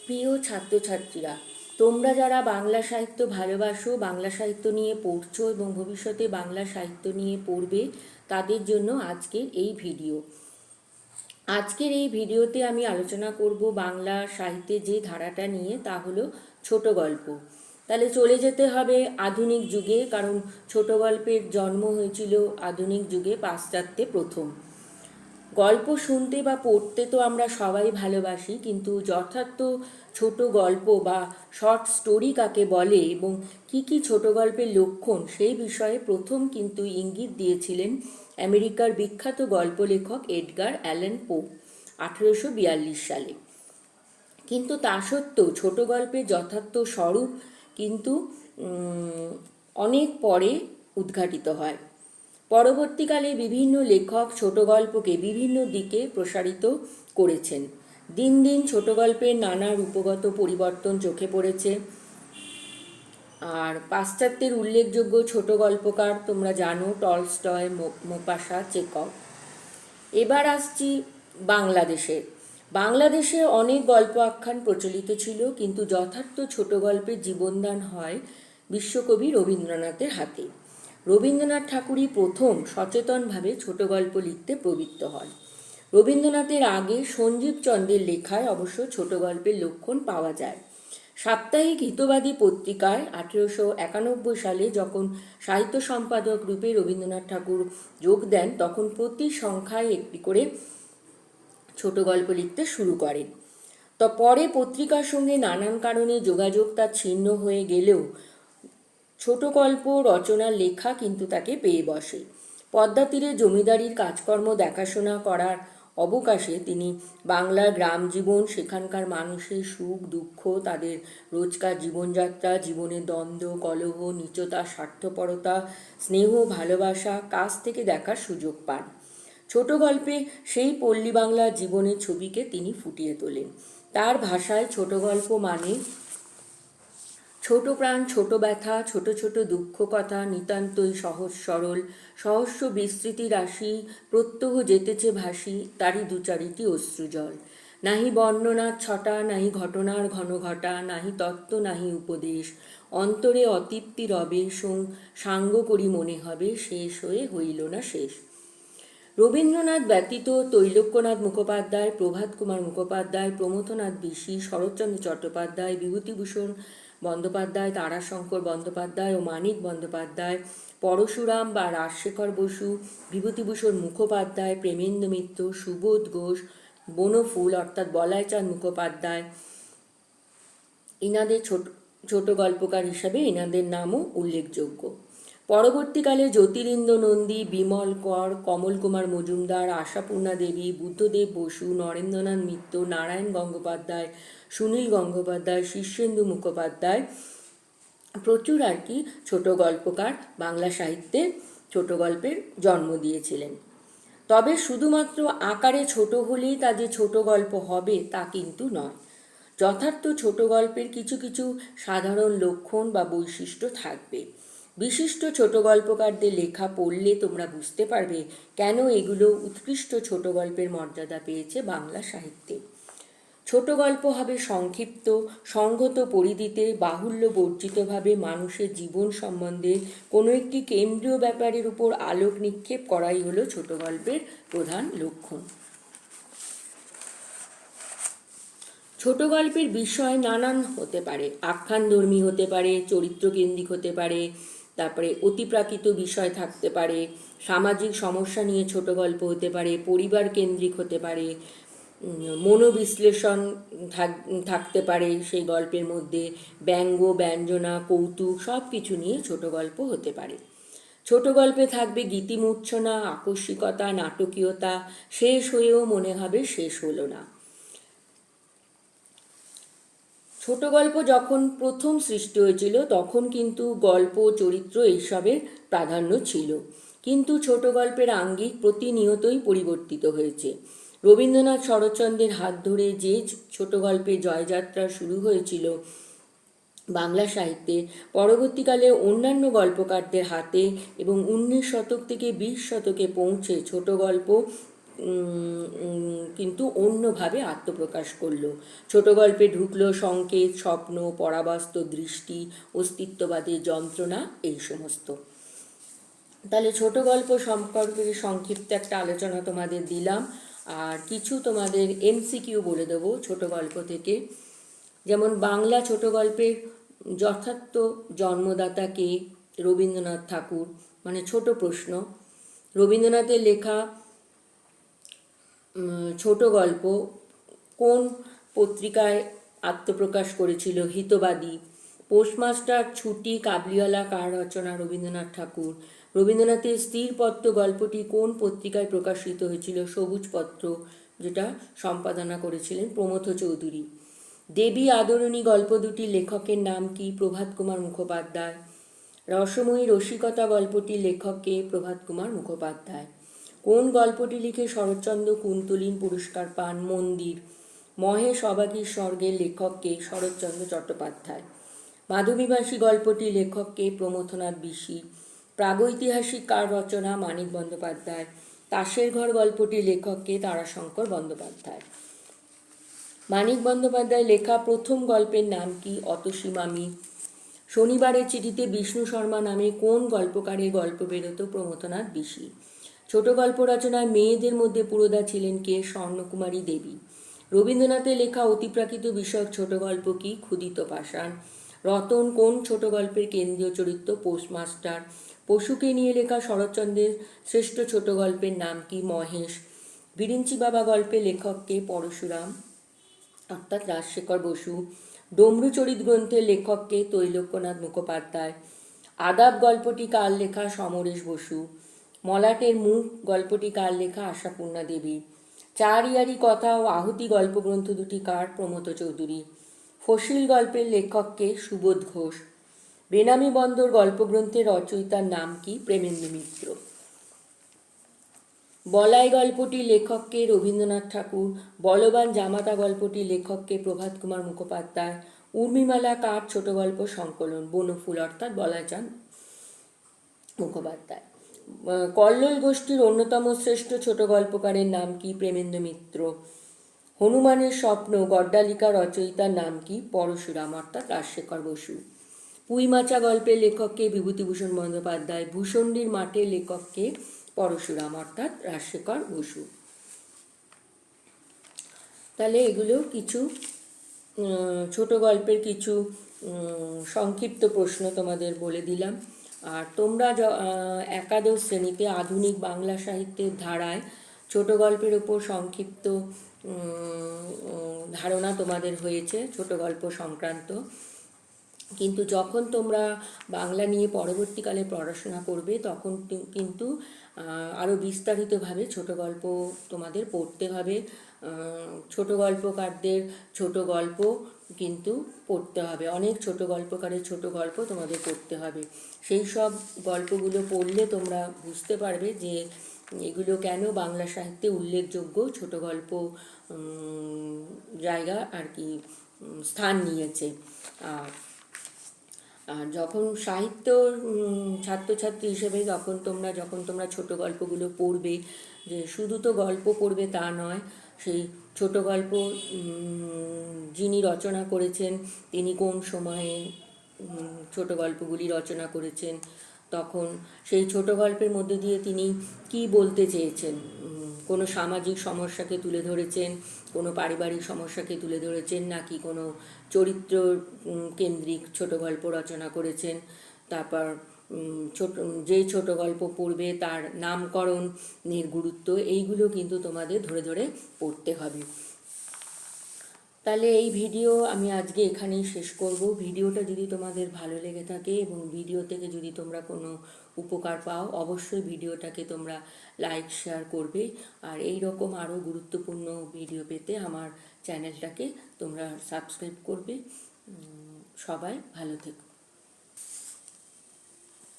প্রিয় ছাত্রছাত্রীরা, তোমরা যারা বাংলা সাহিত্য ভালোবাসো, বাংলা সাহিত্য নিয়ে পড়ছো এবং ভবিষ্যতে বাংলা সাহিত্য নিয়ে পড়বে, তাদের জন্য আজকের এই ভিডিও। আজকের এই ভিডিওতে আমি আলোচনা করব বাংলা সাহিত্যে যে ধারাটা নিয়ে, তা হলো ছোট গল্প। তাহলে চলে যেতে হবে আধুনিক যুগে, কারণ ছোট গল্পের জন্ম হয়েছিল আধুনিক যুগে, পাশ্চাত্যে প্রথম। গল্প শুনতে বা পড়তে তো আমরা সবাই ভালোবাসি, কিন্তু যথার্থ ছোট গল্প বা শর্ট স্টোরি কাকে বলে এবং কি কি ছোট গল্পের লক্ষণ, সেই বিষয়ে প্রথম কিন্তু ইঙ্গিত দিয়েছিলেন আমেরিকার বিখ্যাত গল্প লেখক এডগার অ্যালান পো 1842 সালে। কিন্তু তা সত্ত্বেও ছোট গল্পের যথার্থ স্বরূপ কিন্তু অনেক পরে উদ্ঘাটিত হয়। পরবর্তীকালে বিভিন্ন লেখক ছোট গল্পকে বিভিন্ন দিকে প্রসারিত করেছেন। দিন দিন ছোট গল্পের নানা রূপগত পরিবর্তন চোখে পড়েছে। আর পাশ্চাত্যের উল্লেখযোগ্য ছোট গল্পকার তোমরা জানো, টলস্টয়, মোপাসা, চেকভ। এবার আসছি বাংলাদেশে। বাংলাদেশে অনেক গল্প আখ্যান প্রচলিত ছিল, কিন্তু যথার্থ ছোট গল্পের জীবনদান হয় বিশ্বকবি রবীন্দ্রনাথের হাতে। রবীন্দ্রনাথ ঠাকুরই প্রথম সচেতনভাবে ছোট গল্প লিখতে প্রবৃত্ত হন। রবীন্দ্রনাথের আগে সঞ্জীব চন্দ্রের লেখায় অবশ্য ছোট গল্পের লক্ষণ পাওয়া যায়। সাপ্তাহিক হিতবাদী পত্রিকায় 1891 সালে যখন সাহিত্য সম্পাদক রূপে রবীন্দ্রনাথ ঠাকুর যোগ দেন, তখন প্রতি সংখ্যায় একটি করে ছোট গল্প লিখতে শুরু করেন। তো পরে পত্রিকার সঙ্গে নানান কারণে যোগাযোগ তার ছিন্ন হয়ে গেলেও ছোট গল্প রচনার লেখা কিন্তু তাকে পেয়ে বসে। পদ্মা তীরে জমিদারির কাজকর্ম দেখাশোনা করার অবকাশে তিনি বাংলার গ্রাম জীবন, সেখানকার মানুষের সুখ দুঃখ, তাদের রোজকার জীবনযাত্রা, জীবনের দ্বন্দ্ব, কলহ, নীচতা, স্বার্থপরতা, স্নেহ, ভালোবাসা কাছ থেকে দেখার সুযোগ পান। ছোট গল্পে সেই পল্লী বাংলার জীবনের ছবিকে তিনি ফুটিয়ে তোলেন। তার ভাষায় ছোট গল্প মানে ছোট প্রাণ, ছোট ব্যথা, ছোট ছোট দুঃখ কথা, নিতান্তই সহজ সরল, সহস্র বিস্তৃতি রাশি, প্রত্যহ যেতেছে ভাসি, তারই দু চারিটি অশ্রুজল। নাহি বর্ণনার ছটা, নাহি ঘটনার ঘন ঘটা, নাহি তত্ত্ব নাহি উপদেশ, অন্তরে অতৃপ্তি রবে, সাঙ্গ করি মনে হবে, শেষ হয়ে হইল না শেষ। রবীন্দ্রনাথ ব্যতীত তৈলক্যনাথ মুখোপাধ্যায়, প্রভাত কুমার মুখোপাধ্যায়, প্রমথনাথ বিশি, শরৎচন্দ্র চট্টোপাধ্যায়, বিভূতিভূষণ বন্দ্যোপাধ্যায়, তারাশঙ্কর বন্দ্যোপাধ্যায় ও মানিক বন্দ্যোপাধ্যায়, পরশুরাম বা রাজশেখর বসু, বিভূতিভূষণ মুখোপাধ্যায়, প্রেমেন্দ্র মিত্র, সুবোধ ঘোষ, বনফুল অর্থাৎ বলাইচাঁদ মুখোপাধ্যায়, ইনাদের ছোট গল্পকার হিসাবে ইনাদের নামও উল্লেখযোগ্য। পরবর্তীকালে জ্যোতিরিন্দ্র নন্দী, বিমল কর, কমল কুমার মজুমদার, আশাপূর্ণা দেবী, বুদ্ধদেব বসু, নরেন্দ্রনাথ মিত্র, নারায়ণ গঙ্গোপাধ্যায়, সুনীল গঙ্গোপাধ্যায়, শীর্ষেন্দু মুখোপাধ্যায় প্রচুর আর কি ছোট গল্পকার বাংলা সাহিত্যে ছোট গল্পের জন্ম দিয়েছিলেন। তবে শুধুমাত্র আকারে ছোট হলেই তা যে ছোট গল্প হবে তা কিন্তু নয়। যথার্থ ছোট গল্পের কিছু কিছু সাধারণ লক্ষণ বা বৈশিষ্ট্য থাকবে। বিশিষ্ট ছোট গল্পকারদের লেখা পড়লে তোমরা বুঝতে পারবে কেন এগুলো উৎকৃষ্ট ছোট গল্পের মর্যাদা পেয়েছে বাংলা সাহিত্যে। ছোট গল্প হবে সংক্ষিপ্ত, সংহত পরিধিতে, বাহুল্য বর্জিতভাবে মানুষের জীবন সম্বন্ধে কোনো একটি কেন্দ্রীয় ব্যাপারের উপর আলোক নিক্ষেপ করাই হলো ছোট গল্পের প্রধান লক্ষণ। ছোট গল্পের বিষয় নানান হতে পারে, আখ্যানধর্মী হতে পারে, চরিত্রকেন্দ্রিক হতে পারে, তারপরে অতিপ্রাকৃত বিষয় থাকতে পারে, সামাজিক সমস্যা নিয়ে ছোট গল্প হতে পারে, পরিবার কেন্দ্রিক হতে পারে, মনোবিশ্লেষণ থাকতে পারে সেই গল্পের মধ্যে, ব্যঙ্গ, ব্যঞ্জনা, কৌতুক সব কিছু নিয়ে ছোট গল্প হতে পারে। ছোট গল্পে থাকবে গীতিমূর্ছনা, আকস্মিকতা, নাটকীয়তা, শেষ হয়েও মনে হবে শেষ হলো না। ছোট গল্প যখন প্রথম সৃষ্টি হয়েছিল তখন কিন্তু গল্প, চরিত্র এইসবের প্রাধান্য ছিল, কিন্তু ছোট গল্পের আঙ্গিক প্রতিনিয়তই পরিবর্তিত হয়েছে। রবীন্দ্রনাথ শরৎচন্দ্রের হাত ধরে যে ছোট গল্পের জয়যাত্রা শুরু হয়েছিল বাংলা সাহিত্যে, পরবর্তীকালে অন্যান্য গল্পকারদের হাতে এবং 19 শতক থেকে 20 শতকে পৌঁছে ছোট গল্প কিন্তু অন্যভাবে আত্মপ্রকাশ করলো। ছোট গল্পে ঢুকলো সংকেত, স্বপ্ন, পরাবাস্তব দৃষ্টি, অস্তিত্ববাদের যন্ত্রণা, এই সমস্ত। তাহলে ছোট গল্প সম্পর্কে সংক্ষিপ্ত একটা আলোচনা তোমাদের দিলাম, আর কিছু তোমাদের এমসিকিউ বলে দেবো ছোট গল্প থেকে। যেমন বাংলা ছোট গল্পের যথার্থ জন্মদাতা কে? রবীন্দ্রনাথ ঠাকুর। মানে ছোট প্রশ্ন। রবীন্দ্রনাথের লেখা ছোট গল্প কোন পত্রিকায় আত্মপ্রকাশ করেছিল? হিতবাদী। পোস্টমাস্টার, ছুটি, কাবলিওয়ালা কার রচনা? রবীন্দ্রনাথ ঠাকুর। রবীন্দ্রনাথের স্থিরপত্র গল্পটি কোন পত্রিকায় প্রকাশিত হয়েছিল? সবুজপত্র, যেটা সম্পাদনা করেছিলেন প্রমথ চৌধুরী। দেবী আদরিণী গল্প দুটির লেখকের নাম কি? প্রভাত কুমার মুখোপাধ্যায়। রসময়ী রসিকতা গল্পটির লেখক কে? প্রভাত কুমার মুখোপাধ্যায়। কোন গল্পটি লিখে শরৎচন্দ্র কুন্তলীন পুরস্কার পান? মন্দির। মহেশ অবাগীর স্বর্গের লেখক কে? শরৎচন্দ্র চট্টোপাধ্যায়। মাধবীবাসী গল্পটির লেখক কে? প্রমথনাথ বিশি। প্রাগৈতিহাসিক কার রচনা? মানিক বন্দ্যোপাধ্যায়। তাসের ঘর গল্পটির লেখক কে? তারাশঙ্কর বন্দ্যোপাধ্যায়। মানিক বন্দ্যোপাধ্যায় লেখা প্রথম গল্পের নাম কি? অতসী মামি। শনিবারের চিঠিতে বিষ্ণু শর্মা নামে কোন গল্পকারের গল্প বেরোত? প্রমথনাথ বিশি। ছোট গল্প রচনায় মেয়েদের মধ্যে পুরোধা ছিলেন কে? স্বর্ণকুমারী দেবী। রবীন্দ্রনাথের লেখা অতিপ্রাকৃত বিষয়ক ছোট গল্প কি? ক্ষুদিত পাষাণ। রতন কোন ছোট গল্পের কেন্দ্রীয় চরিত্র? পোস্টমাস্টার। পশুকে নিয়ে লেখা শরৎচন্দ্রের শ্রেষ্ঠ ছোট গল্পের নাম কি? মহেশ। বিরিঞ্চি বাবা গল্পের লেখক কে? পরশুরাম অর্থাৎ রাজশেখর বসু। ডমরুচরিত গ্রন্থের লেখক কে? তৈলক্যনাথ মুখোপাধ্যায়। আদাব গল্পটি কার লেখা? সমরেশ বসু। মলাটের মুখ গল্পটি কার লেখা? আশাপূর্ণা দেবী। চার ইয়ারি কথা ও আহুতি গল্পগ্রন্থ দুটি কার? প্রমথ চৌধুরী। ফসিল গল্পের লেখক কে? সুবোধ ঘোষ। বেনামি বন্দর গল্পগ্রন্থের রচয়িতার নাম কি? প্রেমেন্দ্র মিত্র। বলাই গল্পটির লেখক কে? রবীন্দ্রনাথ ঠাকুর। বলবান জামাতা গল্পটির লেখক কে? প্রভাত কুমার মুখোপাধ্যায়। উর্মিমালা কার ছোট গল্প সংকলন? বনফুল অর্থাৎ বলাইচাঁদ মুখোপাধ্যায়। কল্লোল গোষ্ঠীর অন্যতম শ্রেষ্ঠ ছোট গল্পকারের নাম কি? প্রেমেন্দ্র মিত্র। হনুমানের স্বপ্ন গড্ডালিকা রচয়িতার নাম কি? পরশুরাম অর্থাৎ রাজশেখর বসু। পুইমাচা গল্পের লেখক কে? বিভূতিভূষণ বন্দ্যোপাধ্যায়। ভূষণ্ডির মাঠের লেখক কে? পরশুরাম অর্থাৎ রাজশেখর বসু। তাহলে এগুলো কিছু ছোট গল্পের কিছু সংক্ষিপ্ত প্রশ্ন তোমাদের বলে দিলাম। আর তোমরা একাদশ শ্রেণীতে আধুনিক বাংলা সাহিত্যের ধারায় ছোট গল্পের উপর সংক্ষিপ্ত ধারণা তোমাদের হয়েছে ছোট গল্প সংক্রান্ত। কিন্তু যখন তোমরা বাংলা নিয়ে পরবর্তীকালে পড়াশোনা করবে তখন কিন্তু আরও বিস্তারিতভাবে ছোট গল্প তোমাদের পড়তে হবে। ছোট গল্পকারদের ছোট গল্প কিন্তু পড়তে হবে, অনেক ছোট গল্পকারের ছোট গল্প তোমাদের পড়তে হবে। সেই সব গল্পগুলো পড়লে তোমরা বুঝতে পারবে যে এগুলো কেন বাংলা সাহিত্যে উল্লেখযোগ্য ছোট গল্প জায়গা আর কি স্থান নিয়েছে। আর যখন সাহিত্য ছাত্রছাত্রী হিসেবে যখন তোমরা ছোট গল্পগুলো পড়বে, যে শুধু তো গল্প পড়বে তা নয়, সেই ছোট গল্প যিনি রচনা করেছেন তিনি কোন সময়ে ছোট গল্পগুলি রচনা করেছেন, তখন সেই ছোট গল্পের মধ্যে দিয়ে তিনি কি বলতে চেয়েছেন, কোনো সামাজিক সমস্যাকে তুলে ধরেছেন, কোনো পারিবারিক সমস্যাকে তুলে ধরেছেন, নাকি কোনো চরিত্র কেন্দ্রিক ছোট গল্প রচনা করেছেন। তারপর যেই ছোট গল্প পড়বে তার নামকরণের গুরুত্ব, এইগুলো কিন্তু তোমাদের ধরে ধরে পড়তে হবে। তাহলে এই ভিডিও আমি আজকে এখানেই শেষ করব। ভিডিওটা যদি তোমাদের ভালো লেগে থাকে এবং ভিডিও থেকে যদি তোমরা কোনো উপকার পাও, অবশ্যই ভিডিওটাকে তোমরা লাইক শেয়ার করবে। আর এই রকম আরও গুরুত্বপূর্ণ ভিডিও পেতে আমার চ্যানেলটাকে তোমরা সাবস্ক্রাইব করবে। সবাই ভালো থেকো।